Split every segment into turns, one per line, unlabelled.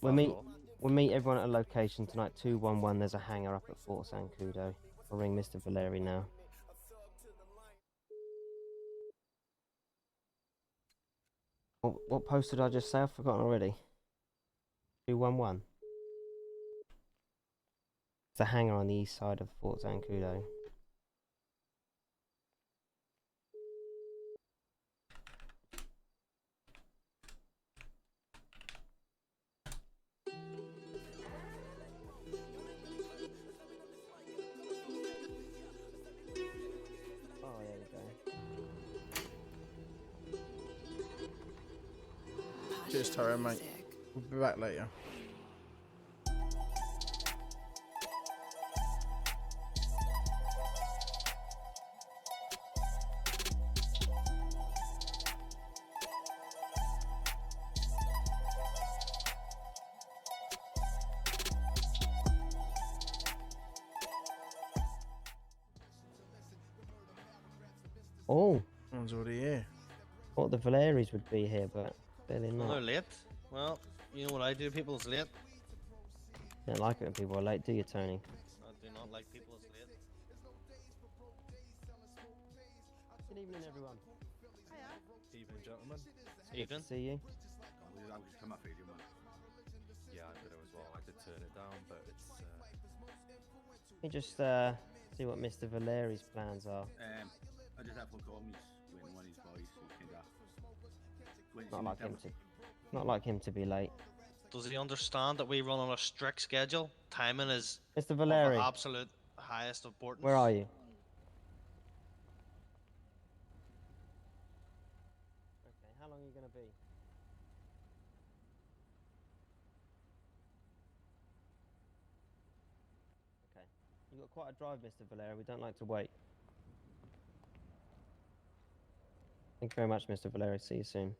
We'll meet everyone at a location tonight. 211. There's a hangar up at Fort Sancudo. I'll ring Mr. Valeri now. What post did I just say? I've forgotten already. 211. It's a hangar on the east side of Fort Zancudo. Oh, there we go.
Cheers, Tyrone, mate. We'll be back later.
Oh,
One's already here.
thought the Valeries would be here, but clearly
Well, they're
not.
late. Well, you know what I do, people is late.
Don't like it when people are late, do you, Tony?
I do not like people is late.
Good evening, everyone.
Evening, gentlemen.
Good to see you.
Yeah, I did it as well. I did turn it down, but it's.
Let me just see what Mr. Valeri's plans are.
I just have to call him. He's waiting on his voice.
Not like him to be late.
Does he understand that we run on a strict schedule? Timing is
Mr. Valeri,
of absolute highest importance.
where are you? Okay, how long are you going to be? Okay, you've got quite a drive, Mr. Valeri. We don't like to wait. Thank you very much, Mr. Valeri. See you soon.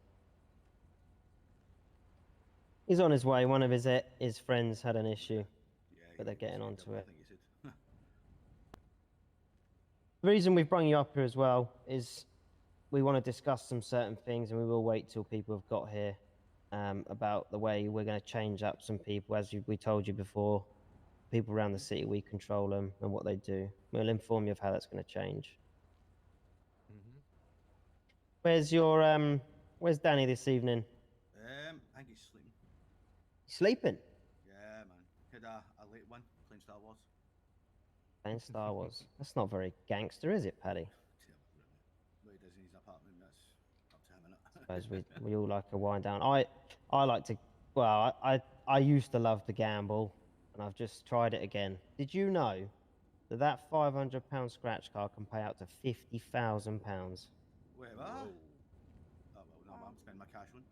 He's on his way. One of his friends had an issue, but they're getting onto it. The reason we've brought you up here as well is we want to discuss some certain things, and we will wait till people have got here about the way we're going to change up some people. As we told you before, people around the city, we control them and what they do. We'll inform you of how that's going to change. Where's Danny this evening?
I think he's sleeping.
Sleeping?
Yeah, man. Had a late one playing Star Wars.
Playing Star Wars. That's not very gangster, is it, Paddy?
What he does in his apartment, that's up to him, innit?
I suppose we all like a wind down. I like to. Well, I used to love to gamble, and I've just tried it again. Did you know that £500 scratch card can pay out to £50,000?
Wait, what? Oh, well, no, I'm spending my cash on.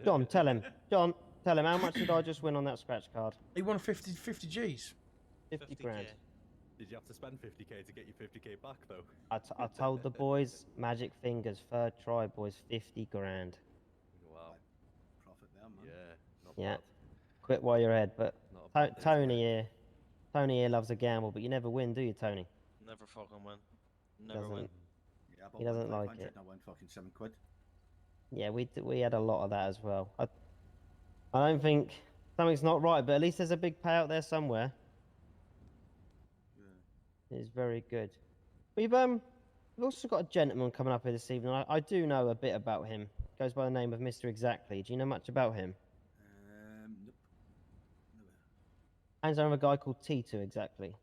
John, tell him. John, tell him, how much did I just win on that scratch card?
He won 50 G's.
50 grand.
Did you have to spend 50k to get your 50k back, though?
I told the boys, magic fingers, third try, boys, 50 grand.
Wow.
Profit there, man.
Yeah, not
Yeah.
bad.
Quit while you're ahead, but
Not a bad
Tony here loves a gamble, but you never win, do you, Tony?
Never fucking win. Never win.
Yeah,
He doesn't like it.
I won fucking £7.
Yeah, we had a lot of that as well. I don't think something's not right, but at least there's a big payout there somewhere.
Yeah.
It's very good. We've also got a gentleman coming up here this evening. I do know a bit about him. Goes by the name of Mr. Exactly. Do you know much about him?
Nope. Never.
Hands on a guy called T2 Exactly.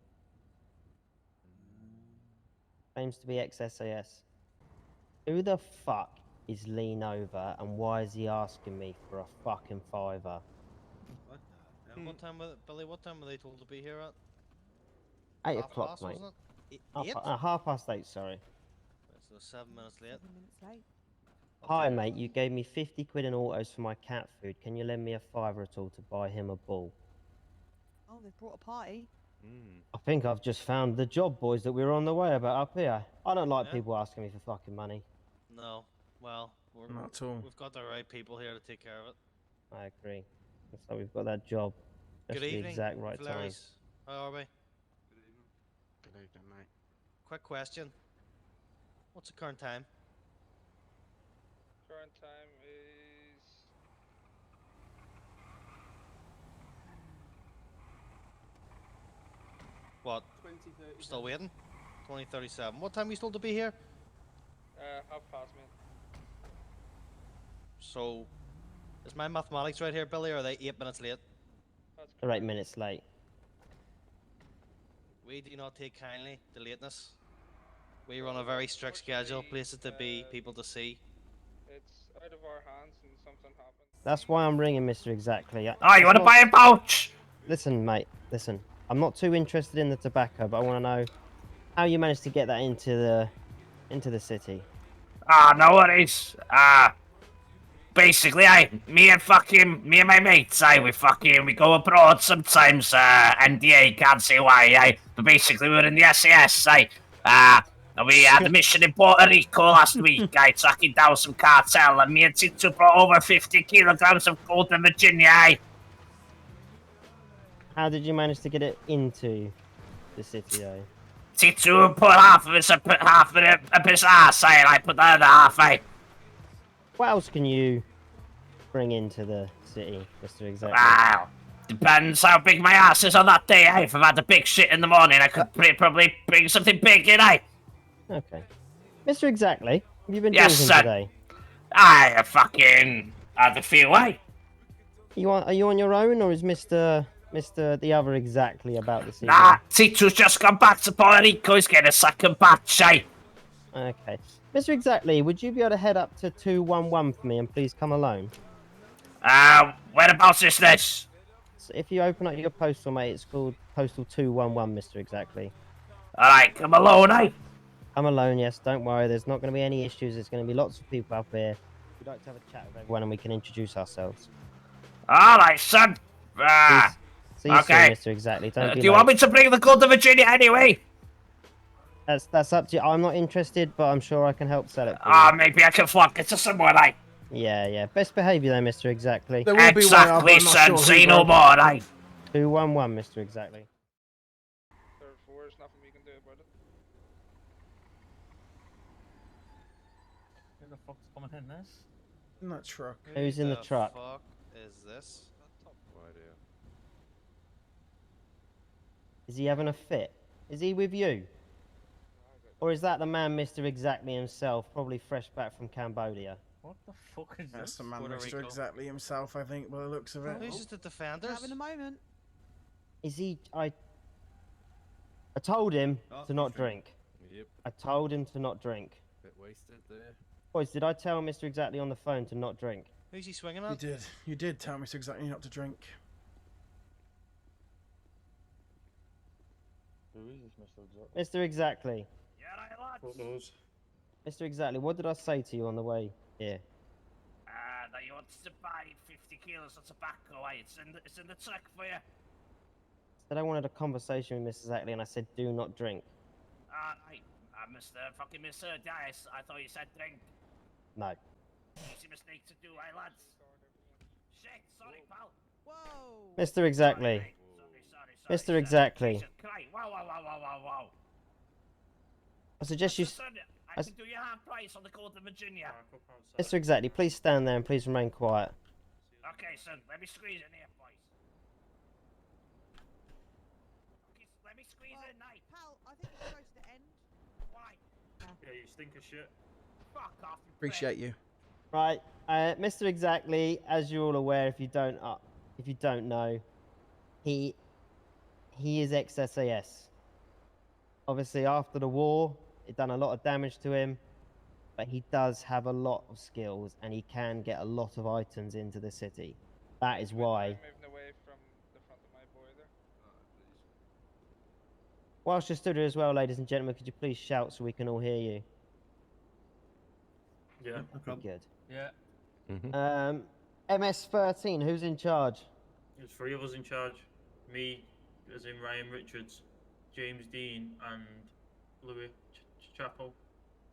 Claims to be ex-SAS. Who the fuck is Lean Over, and why is he asking me for a fucking fiver?
What the hell?
What time, Billy? What time were they told to be here at?
8
Half
o'clock,
past,
mate.
wasn't it? Eight?
8:30, sorry.
So 7 minutes late.
7 minutes late.
Hi, mate. You gave me 50 quid in autos for my cat food. Can you lend me a fiver at all to buy him a ball?
Oh, they've brought a party.
I think I've just found the job, boys, that we were on the way about up here. I don't like
Yeah?
people asking me for fucking money.
No. Well,
Not at all.
we've got the right people here to take care of it.
I agree. So we've got that job. Just
Good
the
evening,
exact right time.
Valeri's. How are we?
Good evening. Good evening, mate.
Quick question. What's the current time?
Current time is
What?
2030.
Still waiting? 2037. What time are you still to be here?
Half past, man.
So, is my mathematics right here, Billy, or are they 8 minutes late?
That's
They're 8 minutes late.
We do not take kindly to lateness. We run a very strict schedule, places to be, people to see.
It's out of our hands and something happened.
That's why I'm ringing Mr. Exactly.
Oh, you want to buy a pouch?
Listen, mate, listen. I'm not too interested in the tobacco, but I want to know how you managed to get that into the city.
Ah, no worries. Basically, me and my mates, we go abroad sometimes, NDA, can't say why, but basically we're in the SAS, and we had a mission in Puerto Rico last week, tracking down some cartel, and me and Tito brought over 50 kilograms of gold in Virginia,
How did you manage to get it into the city,
Tito put half of it up his ass, and I put the other half,
What else can you bring into the city, Mr. Exactly?
Wow. Depends how big my ass is on that day, If I've had a big shit in the morning, I could probably bring something big in,
Okay. Mr. Exactly, have you been
Yes,
drinking
son.
today?
I fucking had a few,
Are you on your own, or is Mr. the other Exactly about this evening?
Nah, Tito's just come back to Puerto Rico, he's getting a second batch,
Okay. Mr. Exactly, would you be able to head up to 211 for me and please come alone?
Whereabouts is this?
So if you open up your postal, mate, it's called Postal 211, Mr. Exactly.
Alright, come alone,
I'm alone, yes, don't worry, there's not going to be any issues, there's going to be lots of people up here. We'd like to have a chat with everyone and we can introduce ourselves.
Alright, son.
See you
okay.
soon, Mr. Exactly, don't be
Do you
late.
want me to bring the gold to Virginia anyway?
That's up to you. I'm not interested, but I'm sure I can help sell it for you.
Maybe I can flunk it to someone,
Yeah. Best behaviour though, Mr. Exactly.
There will be one other,
Exactly,
I'm not
son,
sure
say
who,
no
bro.
more,
211, Mr. Exactly.
Therefore, there's nothing we can do about it.
Who the fuck's coming in this?
In that truck.
Who's in the truck?
Fuck is this?
Is he having a fit? Is he with you? Or is that the man, Mr. Exactly himself, probably fresh back from Cambodia?
What the fuck is
That's
this?
the man
Puerto
Mr.
Rico.
Exactly himself, I think, by the looks of it.
Who's just the defenders?
Having a moment.
Is he... I told him
Oh,
to not
he's drinking.
drink.
Yep,
I told him to not drink.
bit wasted there.
Boys, did I tell Mr. Exactly on the phone to not drink?
Who's he swinging
You
at?
did. You did tell Mr. Exactly not to drink.
Who is this Mr. Exact?
Mr. Exactly.
Yeah, right, lads.
knows?
Mr. Exactly, what did I say to you on the way here?
That you wanted to buy 50 kilos of tobacco, It's in the truck for you.
Said I wanted a conversation with Mr. Exactly, and I said do not drink.
Right. I misheard, guys. I thought you said drink.
No.
Easy mistake to do, lads? Shit, sorry, pal.
Whoa.
Mr. Exactly.
Sorry.
Mr. Exactly.
Jesus Christ. Wow.
I suggest you...
I can do your half price on the Court of Virginia.
Mr. Exactly, please stand there and please remain quiet.
Okay, son, let me squeeze in here, boys. Okay, let me squeeze in, mate.
Pal, I think it's supposed to end.
Why?
Yeah, you stink of shit.
Fuck off. you
Appreciate you.
Right, Mr. Exactly, as you're all aware, if you don't know, he is ex-SAS. Obviously, after the war, it done a lot of damage to him, but he does have a lot of skills, and he can get a lot of items into the city. That is why.
Moving away from the front of my boy there.
Whilst you're stood here as well, ladies and gentlemen, could you please shout so we can all hear you?
Yeah.
No problem.
Good.
Yeah.
MS-13, who's in charge?
There's 3 of us in charge. Me, as in Ryan Richards, James Dean, and Louis Chappell.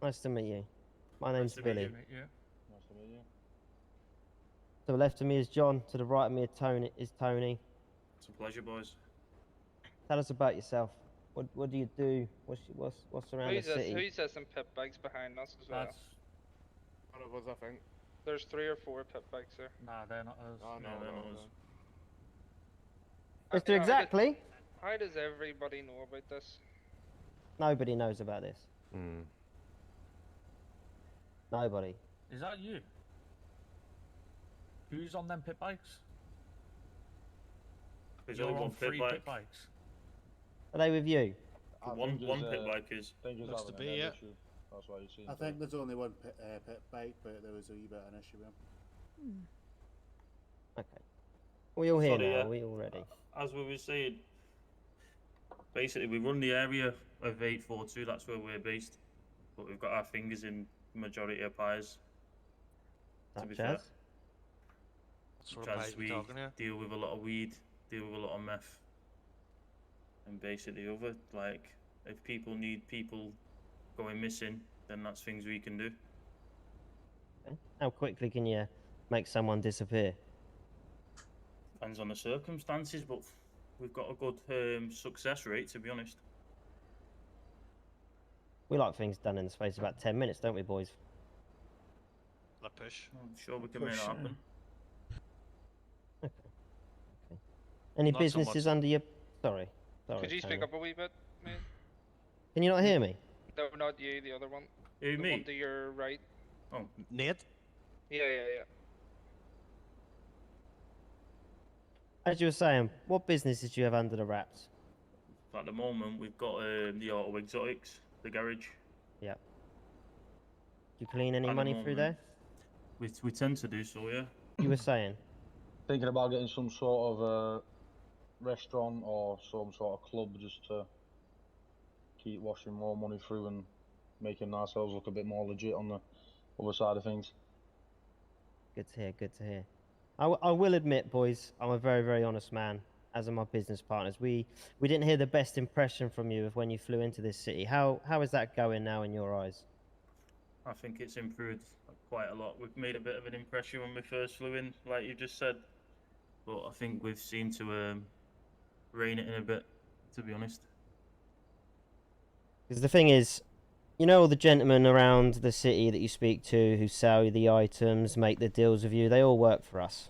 Nice to meet you. My name's
Nice to meet
Billy.
you.
Nice to meet you.
To the left of me is John. To the right of me is Tony.
It's a pleasure, boys.
Tell us about yourself. What do you do? What's around the city?
Who's there some pit bikes behind us as well?
That's...
One of us, I think.
There's 3 or 4 pit bikes there.
Nah, they're not us.
Oh, no,
they're
no,
not
no.
us.
Mr. Exactly.
How does everybody know about this?
Nobody knows about this. Nobody.
Is that you? Who's on them pit bikes?
There's
You're
only
on
one pit
3
bike.
pit bikes.
Are they with you?
One pit bike is.
Looks to be, yeah.
That's why you see. I think there's only one pit bike, but there was a wee bit of an issue with him.
Okay. We all here
Sorry,
now.
yeah.
We all ready?
As we were saying, basically we run the area of 842. That's where we're based, but we've got our fingers in majority of pies. To be
Such
fair,
as?
What sort
such
of
as
pies we
we
talking here?
deal with a lot of weed, deal with a lot of meth, and basically other like if people need people going missing, then that's things we can do.
Okay. How quickly can you make someone disappear?
Depends on the circumstances, but we've got a good success rate, to be honest.
We like things done in the space of about 10 minutes, don't we, boys?
A push.
I'm sure we can make it happen.
Okay. Any
Not so
businesses
much.
under your... Sorry.
Could you
Tony.
speak up a wee bit, mate?
Can you not hear me?
No, not you, the other one.
Who,
The
me?
one to your right.
Oh,
Nate?
Yeah.
As you were saying, what businesses do you have under the wraps?
at the moment we've got the auto exotics, the garage.
Yep. Do you clean any
At the
money through there?
moment, we tend to do so, yeah.
You were saying?
Thinking about getting some sort of restaurant or some sort of club just to keep washing more money through and making ourselves look a bit more legit on the other side of things.
Good to hear, good to hear. I will admit, boys, I'm a very, very honest man, as are my business partners. We didn't hear the best impression from you of when you flew into this city. How is that going now in your eyes?
I think it's improved quite a lot. We've made a bit of an impression when we first flew in, like you just said. But I think we've seemed to rein it in a bit, to be honest.
Because the thing is, you know all the gentlemen around the city that you speak to who sell you the items, make the deals with you, they all work for us.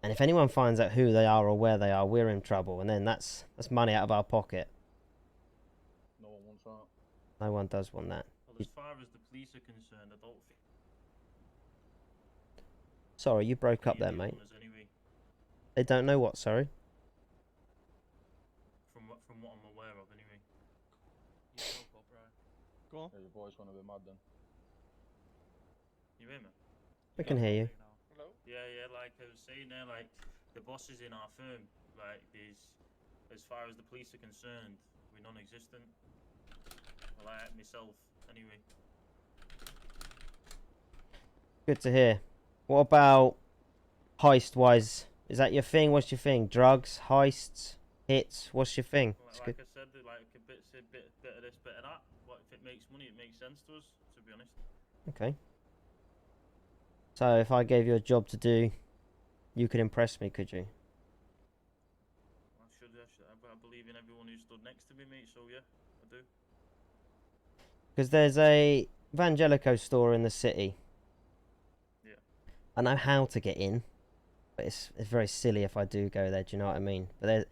And if anyone finds out who they are or where they are, we're in trouble, and then that's money out of our pocket.
No one wants that.
No one does want that.
Well, as far as the police are concerned, I don't think
Sorry, you broke up
any
there,
of the
mate.
owners anyway,
They don't know what, sorry?
from what I'm aware of anyway.
You broke up, right? Go on.
Yeah, your boy's gonna be mad then.
You hear me?
We can hear you.
Hello?
Yeah, like I was saying there, like the bosses in our firm, like as far as the police are concerned, we're non-existent. Well, I myself, anyway.
Good to hear. What about heist-wise? Is that your thing? What's your thing? Drugs, heists, hits? What's your thing?
Like I said, like a bit of this, bit of that. What if it makes money? It makes sense to us, to be honest.
Okay. So if I gave you a job to do, you could impress me, could you?
I believe in everyone who stood next to me, mate. So yeah, I do.
Because there's a Evangelico store in the city.
Yeah.
I know how to get in, but it's very silly if I do go there, do you know what I mean? But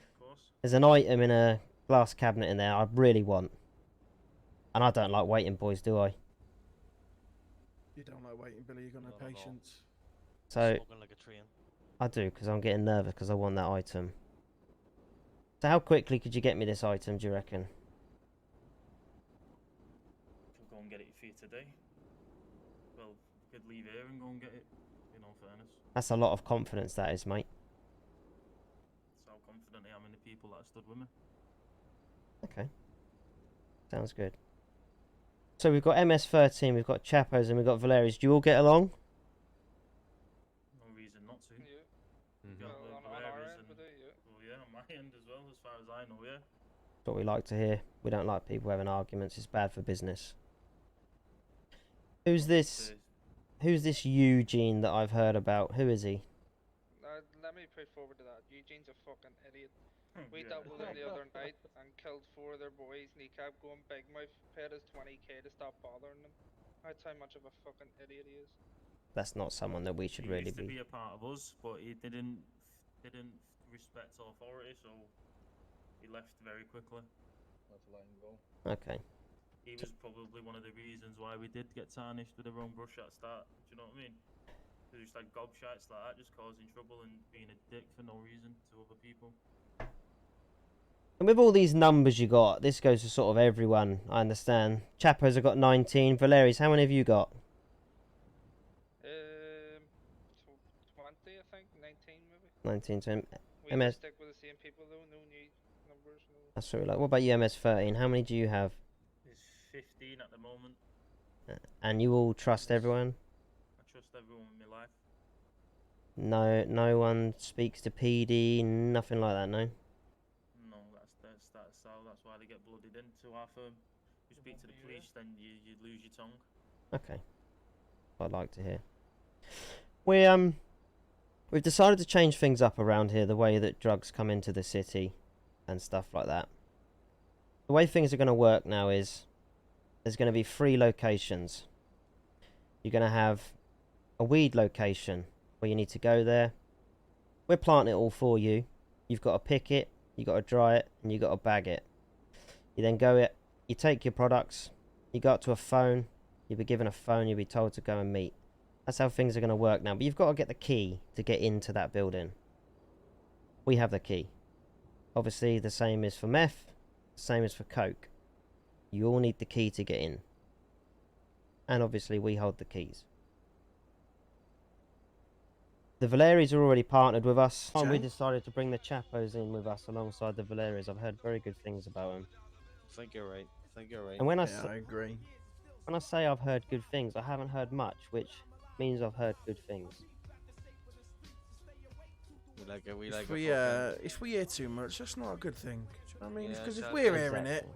there's an item in a glass cabinet in there I really want. And I don't like waiting, boys, do I?
You don't like waiting, Billy. You got no
Not at all.
patience.
So
Smoking like a train.
I do, because I'm getting nervous because I want that item. So how quickly could you get me this item, do you reckon?
Could go and get it for you today. Well, could leave here and go and get it. In all fairness,
That's a lot of confidence, that is, mate.
that's how confident I am in the people that stood with me.
Okay. Sounds good. So we've got MS-13, we've got Chapos, and we've got Valerius. Do you all get along?
No reason not to.
Yeah.
Yeah,
Well,
with
on our
Valerius
end, we do, yeah.
Well, yeah, on my end as well, as far as I know, yeah.
That's what we like to hear. We don't like people having arguments. It's bad for business. Who's this? Who's this Eugene that I've heard about? Who is he?
Let me put forward to that. Eugene's a fucking idiot. We
Yeah.
dealt with him the other night and killed 4 of their boys, and he kept going big mouth, paid us 20k to stop bothering them. That's how much of a fucking idiot he is.
That's not someone that we should
He
really
used to
be.
be a part of us, but he didn't respect authority, so he left very quickly.
Let's let him go.
Okay.
He was probably one of the reasons why we did get tarnished with the wrong brush at start. Do you know what I mean? They just like gobshites like that, just causing trouble and being a dick for no reason to other people.
And with all these numbers you got, this goes to sort of everyone, I understand. Chapos have got 19. Valeris, how many have you got?
20, I think, 19 maybe.
19. So
We
MS.
just stick with the same people though, no new numbers. No.
That's what we like. What about you, MS13? How many do you have?
There's 15 at the moment.
And you all trust everyone?
I trust everyone in my life.
No one speaks to PD, nothing like that, no?
No, that's how. That's why they get blooded into our firm. You speak to the police, then you lose your tongue.
Okay. I'd like to hear. We've decided to change things up around here, the way that drugs come into the city and stuff like that. The way things are going to work now is there's going to be 3 locations. You're going to have a weed location where you need to go there. We're planting it all for you. You've got to pick it, you've got to dry it, and you've got to bag it. You then you take your products, you go up to a phone, you'll be given a phone, you'll be told to go and meet. That's how things are going to work now. But you've got to get the key to get into that building. We have the key. Obviously, the same is for meth, the same is for coke. You all need the key to get in. And obviously, we hold the keys. The Valeries are already partnered with us. And we decided to bring the Chapos in with us alongside the Valeries. I've heard very good things about them.
I think you're right.
And when
I agree.
when I say I've heard good things, I haven't heard much, which means I've heard good things.
If we hear too much, that's not a good thing. Do you know what I mean? Because if we're hearing it,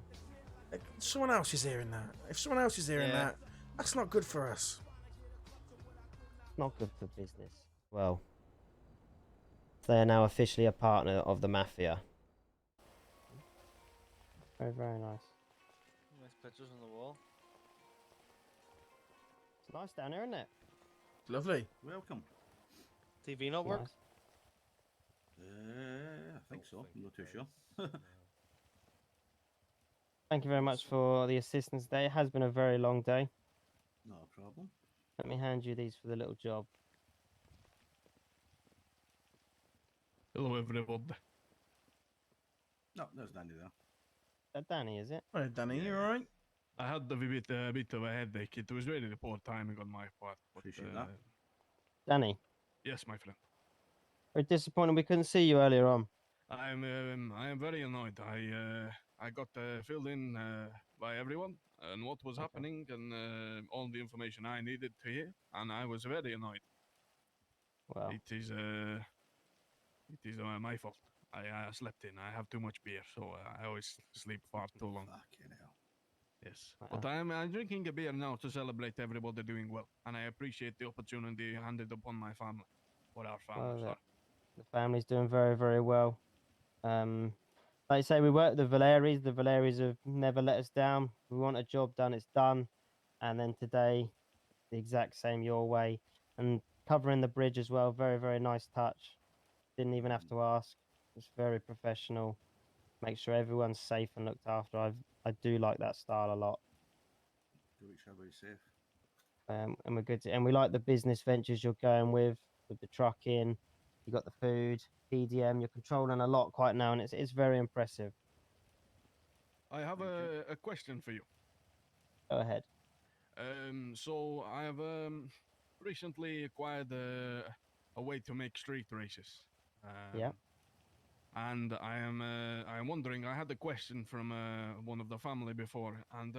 like, someone else is hearing that. If someone else is hearing that, that's not good for us.
Not good for business. Well, they are now officially a partner of the mafia. Very, very nice.
Nice pictures on the wall.
It's nice down here, isn't it?
Lovely.
Welcome.
TV not work?
Nice.
I think so. I'm not too sure.
Thank you very much for the assistance today. It has been a very long day.
No problem.
Let me hand you these for the little job.
Hello, everyone.
No, there's Danny there.
That Danny, is it?
Hi, Danny. You all right?
I had a bit of a headache. It was really poor timing on my part. But,
Appreciate that.
Danny,
yes, my friend.
we're disappointed we couldn't see you earlier on.
I am very annoyed. I got filled in by everyone and what was happening and all the information I needed to hear, and I was very annoyed.
Well,
It is my fault. I slept in. I have too much beer, so I always sleep far too long.
Fucking hell.
Yes, but I'm drinking a beer now to celebrate everybody doing well, and I appreciate the opportunity handed upon my family, or our family.
Well, the family's doing very, very well. Like I say, we work with the Valeries. The Valeries have never let us down. We want a job done, it's done. And then today, the exact same your way. And covering the bridge as well, very, very nice touch. Didn't even have to ask. It's very professional. Make sure everyone's safe and looked after. I do like that style a lot.
Do each other safe.
And we're good. And we like the business ventures you're going with the trucking. You got the food, PDM. You're controlling a lot quite now, and it's very impressive.
I have a question for you.
Go ahead.
So I have recently acquired a way to make street races.
Yeah.
And I am wondering. I had a question from one of the family before, and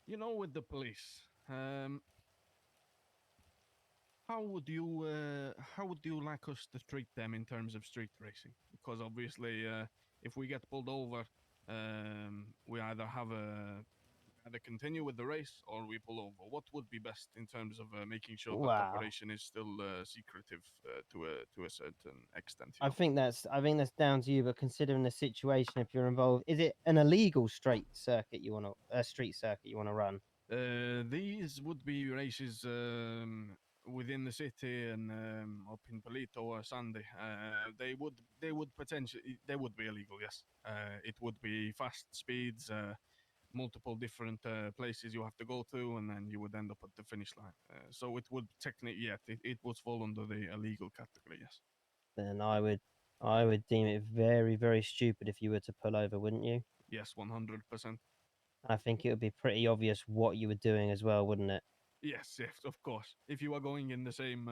you know, with the police, how would you like us to treat them in terms of street racing? Because obviously, if we get pulled over, we either continue with the race or we pull over. What would be best in terms of making sure that the operation is still secretive to a certain extent?
I think that's down to you. But considering the situation, if you're involved, is it an illegal street circuit you want to run?
These would be races within the city and up in Polito or Sandy, they would potentially they would be illegal. Yes, it would be fast speeds, multiple different places you have to go to, and then you would end up at the finish line. So it would technically, it would fall under the illegal category. Yes.
Then I would deem it very, very stupid if you were to pull over, wouldn't you?
Yes, 100%.
I think it would be pretty obvious what you were doing as well, wouldn't it?
Yes, yes, of course. If you are going in the same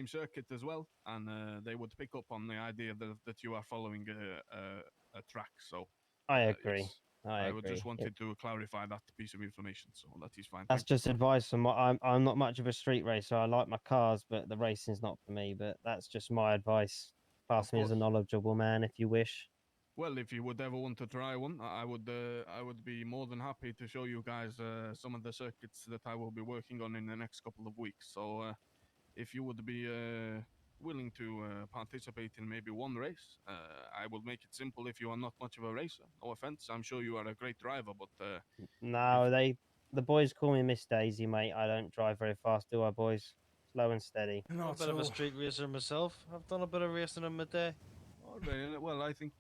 circuit as well, and they would pick up on the idea that you are following a track. So
I agree.
yes,
I
would
agree.
just wanted to clarify that piece of information. So that is fine.
That's
Thank you.
just advice from what I'm not much of a street racer. I like my cars, but the racing's not for me. But that's just my advice. Pass me as a
course.
knowledgeable man if you wish.
Well, if you would ever want to try one, I would be more than happy to show you guys some of the circuits that I will be working on in the next couple of weeks. So if you would be willing to participate in maybe one race, I will make it simple. If you are not much of a racer, no offense, I'm sure you are a great driver, but
No, the boys call me Miss Daisy, mate. I don't drive very fast, do I, boys? Slow and steady.
I'm a bit of a street racer myself. I've done a bit of racing in my day.
All right, well, I think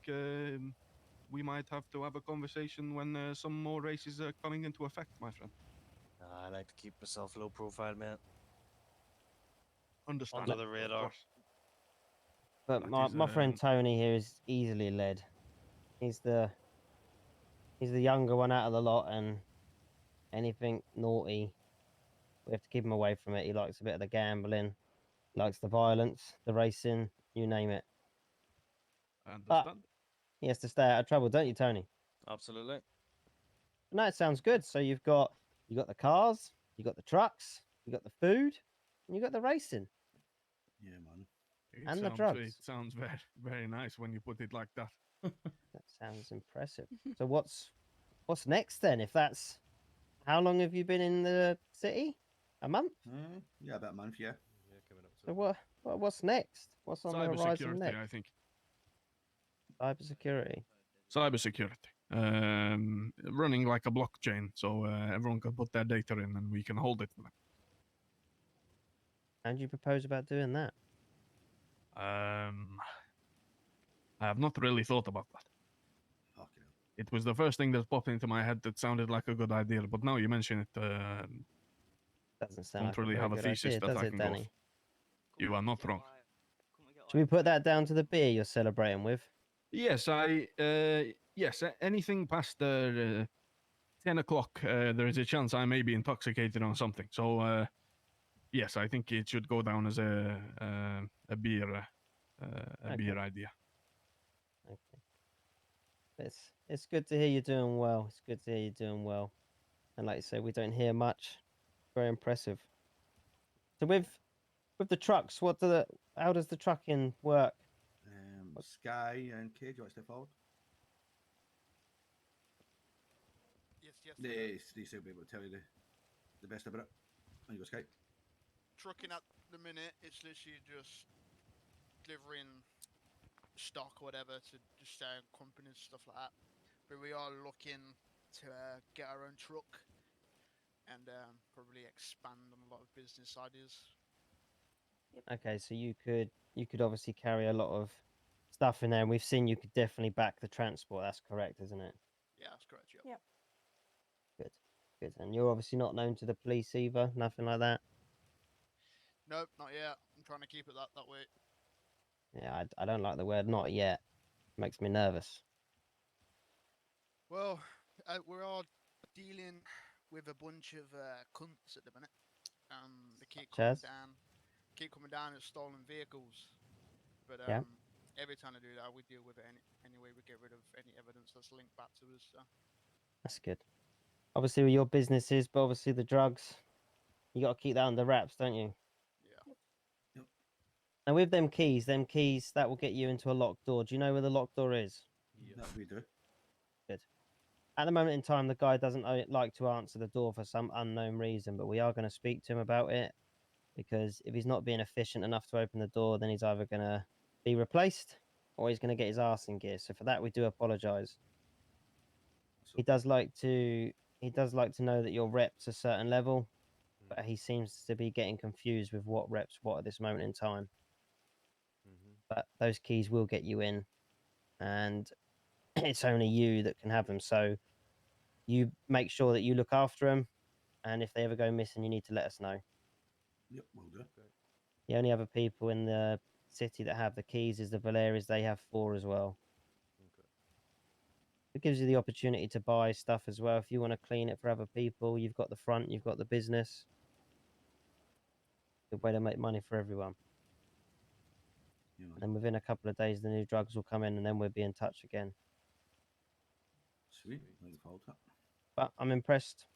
we might have to have a conversation when some more races are coming into effect, my friend.
I like to keep myself low profile, man.
Understand.
Under the radar.
But my friend Tony here is easily led. He's the younger one out of the lot, and anything naughty, we have to keep him away from it. He likes a bit of the gambling, likes the violence, the racing, you name it.
I understand.
But he has to stay out of trouble, don't you, Tony?
Absolutely.
No, it sounds good. So you got the cars, you got the trucks, you got the food, and you got the racing.
Yeah, man.
And the drugs.
It sounds very, very nice when you put it like that.
That sounds impressive. So what's next then? If that's, how long have you been in the city? A month?
Yeah, about a month. Yeah.
So what's next? What's on the horizon next?
I think.
Cybersecurity.
Cybersecurity. Running like a blockchain, so everyone can put their data in and we can hold it for them.
How do you propose about doing that?
I have not really thought about that.
Okay.
It was the first thing that popped into my head that sounded like a good idea, but now you mention it,
doesn't sound
don't
like a
really
very
have a
good
thesis
idea,
that
does
I
it,
can go off.
Danny?
You are not wrong.
Should we put that down to the beer you're celebrating with?
Yes, anything past 10 o'clock, there is a chance I may be intoxicated on something. So, yes, I think it should go down as a beer, beer idea.
Okay. It's good to hear you're doing well. It's good to hear you're doing well. And like you say, we don't hear much. Very impressive. So with the trucks, how does the trucking work?
Sky and Kay, do you want to step forward?
Yes.
They will be able to tell you the best about it. There you go, Sky.
Trucking at the minute, it's literally just delivering stock or whatever to just companies, stuff like that. But we are looking to get our own truck and probably expand on a lot of business ideas.
Okay, so you could obviously carry a lot of stuff in there, and we've seen you could definitely back the transport. That's correct, isn't it?
Yeah, that's correct. Yeah.
Good. And you're obviously not known to the police either. Nothing like that.
Nope, not yet. I'm trying to keep it that way.
Yeah, I don't like the word "not yet." Makes me nervous.
Well, we are dealing with a bunch of cunts at the minute. They keep coming down as stolen vehicles. But every time they do that, we deal with it anyway. We get rid of any evidence that's linked back to us. So.
That's good. Obviously, with your businesses, but obviously the drugs, you got to keep that under wraps, don't you?
Yeah.
Yep.
And with them keys, that will get you into a locked door. Do you know where the locked door is?
That we do.
Good. At the moment in time, the guy doesn't like to answer the door for some unknown reason, but we are going to speak to him about it, because if he's not being efficient enough to open the door, then he's either going to be replaced or he's going to get his arse in gear. So for that, we do apologise. He does like to know that you're repped a certain level, but he seems to be getting confused with what reps what at this moment in time. But those keys will get you in, and it's only you that can have them. So you make sure that you look after them, and if they ever go missing, you need to let us know.
Yep, will do.
The only other people in the city that have the keys is the Valeris. They have 4 as well. It gives you the opportunity to buy stuff as well. If you want to clean it for other people, you've got the front, you've got the business. Good way to make money for everyone. And then within a couple of days, the new drugs will come in, and then we'll be in touch again.
Sweet, looking forward to that.
But I'm impressed,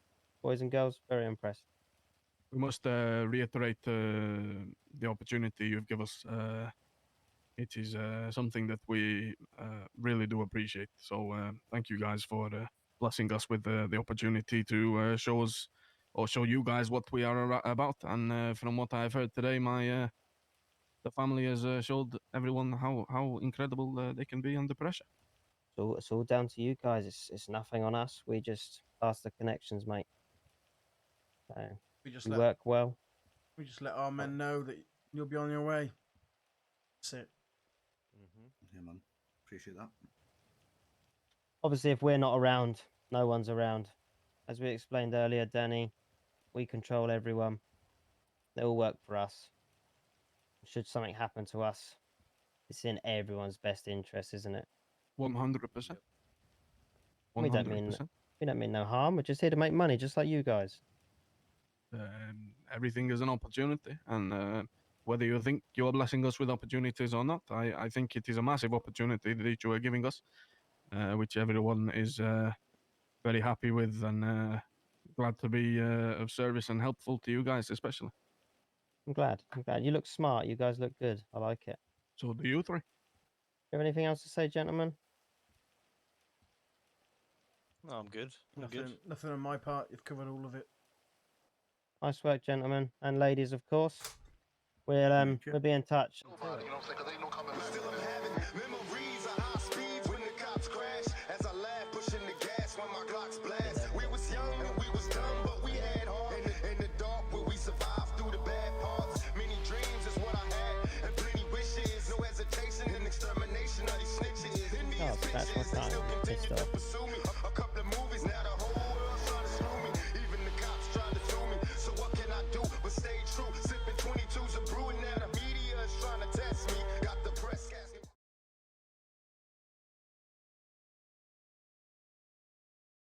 boys and girls, very impressed.
We must reiterate the opportunity you've given us. It is something that we really do appreciate. So thank you guys for blessing us with the opportunity to show us or show you guys what we are about. And from what I've heard today, the family has showed everyone how incredible they can be under pressure.
So it's all down to you guys. It's nothing on us. We just pass the connections, mate. So we work well.
We just let our men know that you'll be on your way. That's it.
Yeah, man. Appreciate that.
Obviously, if we're not around, no one's around. As we explained earlier, Danny, we control everyone. They all work for us. Should something happen to us, it's in everyone's best interest, isn't it?
100%.
We don't mean no harm. We're just here to make money, just like you guys.
Everything is an opportunity, and whether you think you are blessing us with opportunities or not, I think it is a massive opportunity that you are giving us, which everyone is very happy with, and glad to be of service and helpful to you guys, especially.
I'm glad. You look smart. You guys look good. I like it.
So do you three.
You have anything else to say, gentlemen?
No, I'm good.
Nothing on my part. You've covered all of it.
Nice work, gentlemen and ladies, of course. We'll be in touch. Oh, scratch my car. Pissed off.